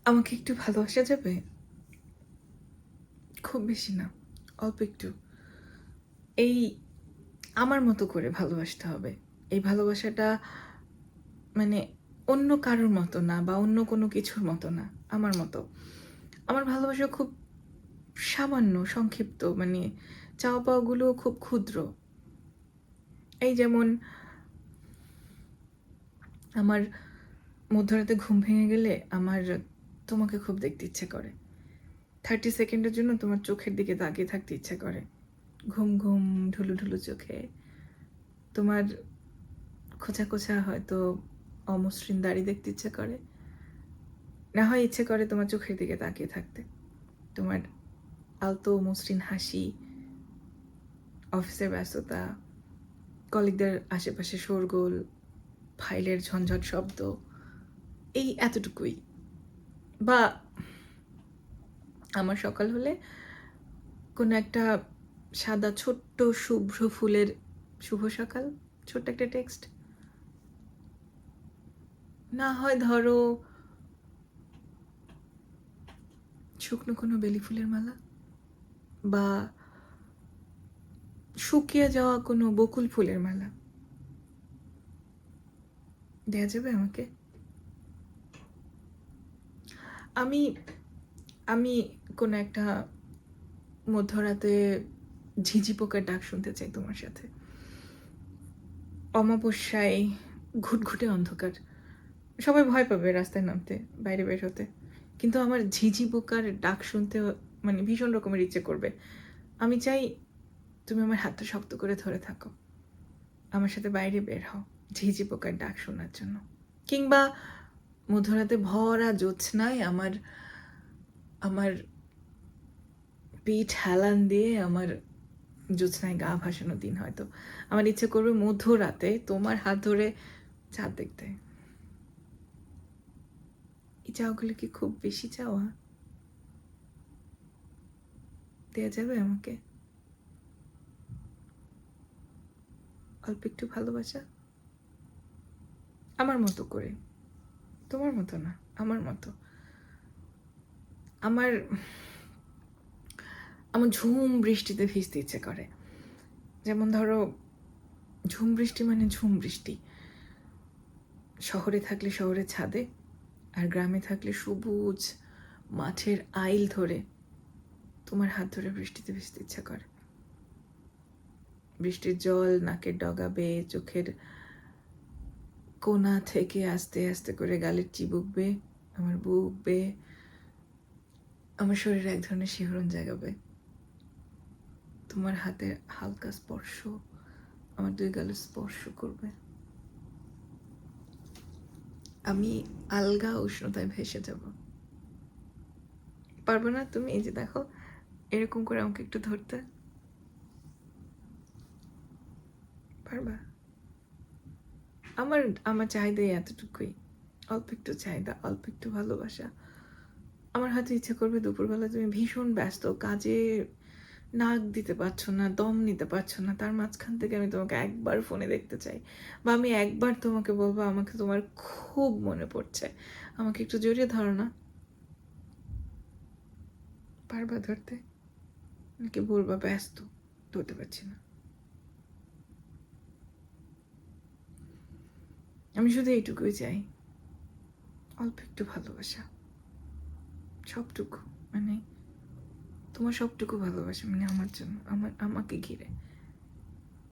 আমাকে একটু ভালোবাসা যাবে? খুব বেশি না, অল্প একটু। এই আমার মতো করে ভালোবাসতে হবে। এই ভালোবাসাটা মানে অন্য কারোর মতো না বা অন্য কোনো কিছুর মতো না, আমার মতো। আমার ভালোবাসা খুব সামান্য, সংক্ষিপ্ত, মানে চাওয়া পাওয়াগুলোও খুব ক্ষুদ্র। এই যেমন আমার মধ্যরাতে ঘুম ভেঙে গেলে আমার তোমাকে খুব দেখতে ইচ্ছে করে। 30 সেকেন্ডের জন্য তোমার চোখের দিকে তাকিয়ে থাকতে ইচ্ছে করে। ঘুম, ঘুম, ঢুলু, ঢুলু চোখে। তোমার খোঁচা, খোঁচা হয়তো অমসৃণ দাড়ি দেখতে ইচ্ছে করে। না হয় ইচ্ছে করে তোমার চোখের দিকে তাকিয়ে থাকতে। তোমার আলতো মসৃণ হাসি, অফিসের ব্যস্ততা, কলিগদের আশেপাশে শোরগোল, ফাইলের ঝনঝট শব্দ, এই এতটুকুই। বা আমার সকাল হলে কোনো একটা সাদা ছোট্ট শুভ্র ফুলের শুভ সকাল, ছোট্ট একটা টেক্সট। না হয় ধরো শুকনো কোনো বেলি ফুলের মালা, বা শুকিয়ে যাওয়া কোনো বকুল ফুলের মালা দেয়া যাবে আমাকে? আমি আমি কোনো একটা মধ্যরাতে ঝিঁঝি পোকার ডাক শুনতে চাই তোমার সাথে। অমাবস্যায় ঘুটঘুটে অন্ধকার। সবাই ভয় পাবে রাস্তায় নামতে, বাইরে বের হতে। কিন্তু আমার ঝিঁঝি পোকার ডাক শুনতে মানে ভীষণ রকমের ইচ্ছে করবে। আমি চাই তুমি আমার হাতটা শক্ত করে ধরে থাকো। আমার সাথে বাইরে বের হও ঝিঁঝি পোকার ডাক শোনার জন্য। কিংবা মধ্যরাতে ভরা জ্যোৎস্নায় আমার আমার পিঠ হেলান দিয়ে আমার জ্যোৎস্নায় গা ভাসানো দিন হয়তো। আমার ইচ্ছে করবে মধ্যরাতে তোমার হাত ধরে চাঁদ দেখতে। এই চাওয়াগুলো কি খুব বেশি চাওয়া? দেয়া যাবে আমাকে অল্প একটু ভালোবাসা? আমার মতো করে, তোমার মতো না, আমার মতো। আমার আমার ঝুম বৃষ্টিতে ভিজতে ইচ্ছে করে। যেমন ধরো ঝুম বৃষ্টি মানে ঝুম বৃষ্টি। শহরে থাকলে শহরের ছাদে, আর গ্রামে থাকলে সবুজ মাঠের আইল ধরে তোমার হাত ধরে বৃষ্টিতে ভিজতে ইচ্ছা করে। বৃষ্টির জল নাকের ডগা বেয়ে চোখের কোনা থেকে আস্তে আস্তে করে গালের চিবুক বেয়ে আমার বুক বেয়ে আমার শরীরে এক ধরনের শিহরণ জাগাবে। তোমার হাতের হালকা স্পর্শ আমার দুই গালে স্পর্শ করবে। আমি আলগা উষ্ণতায় ভেসে যাব। পারবো না তুমি? এই যে দেখো, এরকম করে আমাকে একটু ধরতে পারবা? আমার আমার চাহিদাই এতটুকুই, অল্প একটু চাহিদা, অল্প একটু ভালোবাসা। আমার হয়তো ইচ্ছে করবে দুপুরবেলা তুমি ভীষণ ব্যস্ত, কাজে নাক দিতে পারছো না, দম নিতে পারছো না, তার মাঝখান থেকে আমি তোমাকে একবার ফোনে দেখতে চাই, বা আমি একবার তোমাকে বলবো আমাকে তোমার খুব মনে পড়ছে, আমাকে একটু জড়িয়ে ধরো না। পারবা ধরতে? নাকি বলবা ব্যস্ত, ধরতে পারছি না? আমি শুধু এইটুকুই চাই, অল্প একটু ভালোবাসা, সবটুকু, মানে তোমার সবটুকু ভালোবাসা, মানে আমার জন্য, আমাকে ঘিরে।